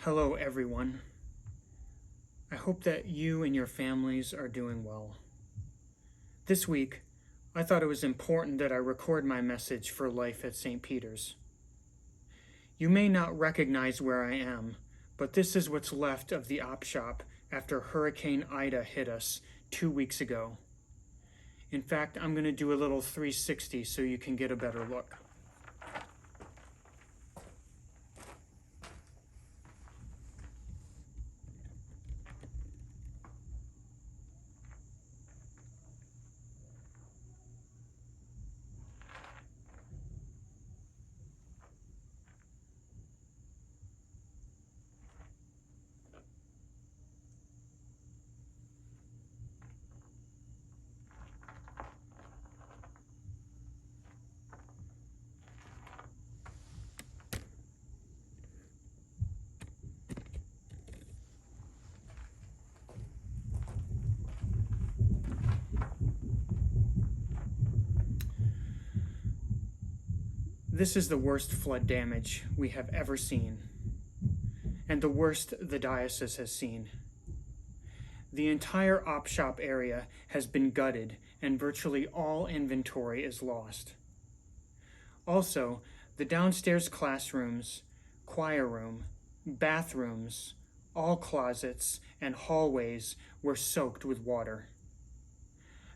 Hello, everyone. I hope that you and your families are doing well. This week, I thought it was important that I record my message for Life at St. Peter's. You may not recognize where I am, but this is what's left of the op shop after Hurricane Ida hit us 2 weeks ago. In fact, I'm going to do a little 360 so you can get a better look. This is the worst flood damage we have ever seen, and the worst the diocese has seen. The entire op shop area has been gutted, and virtually all inventory is lost. Also, the downstairs classrooms, choir room, bathrooms, all closets, and hallways were soaked with water.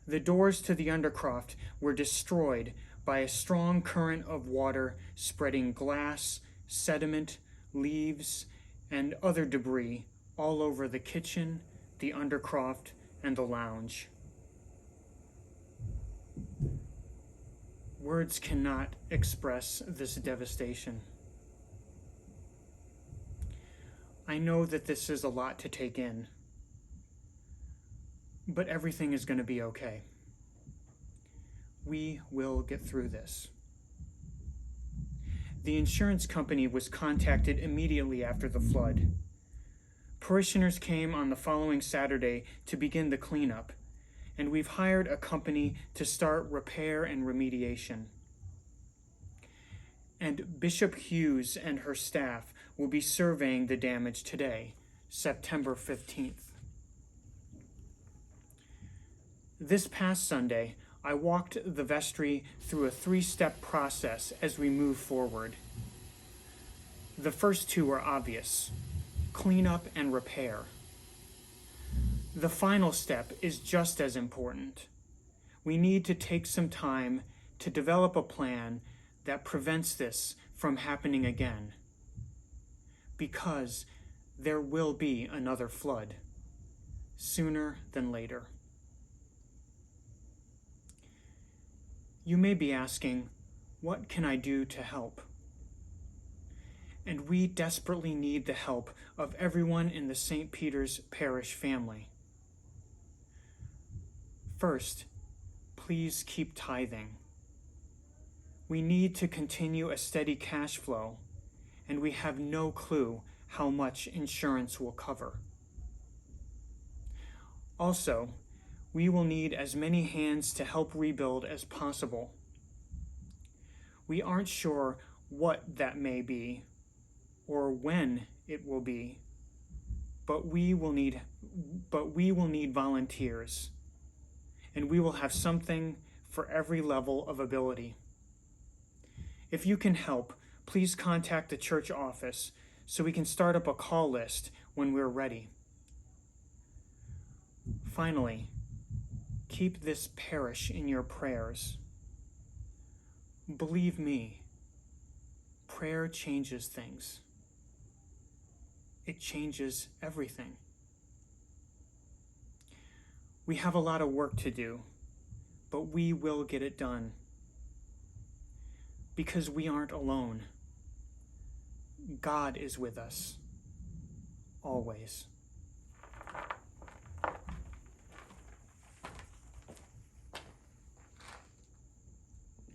The doors to the undercroft were destroyed by a strong current of water spreading glass, sediment, leaves, and other debris all over the kitchen, the undercroft, and the lounge. Words cannot express this devastation. I know that this is a lot to take in, but everything is going to be okay. We will get through this. The insurance company was contacted immediately after the flood. Parishioners came on the following Saturday to begin the cleanup, and we've hired a company to start repair and remediation. And Bishop Hughes and her staff will be surveying the damage today, September 15th. This past Sunday, I walked the vestry through a 3-step process as we move forward. The first two are obvious: cleanup and repair. The final step is just as important. We need to take some time to develop a plan that prevents this from happening again, because there will be another flood, sooner than later. You may be asking, what can I do to help? And we desperately need the help of everyone in the St. Peter's Parish family. First, please keep tithing. We need to continue a steady cash flow, and we have no clue how much insurance will cover. Also, we will need as many hands to help rebuild as possible. We aren't sure what that may be or when it will be, but we will need volunteers, and we will have something for every level of ability. If you can help, please contact the church office so we can start up a call list when we're ready. Finally, keep this parish in your prayers. Believe me, prayer changes things. It changes everything. We have a lot of work to do, but we will get it done. Because we aren't alone. God is with us, always.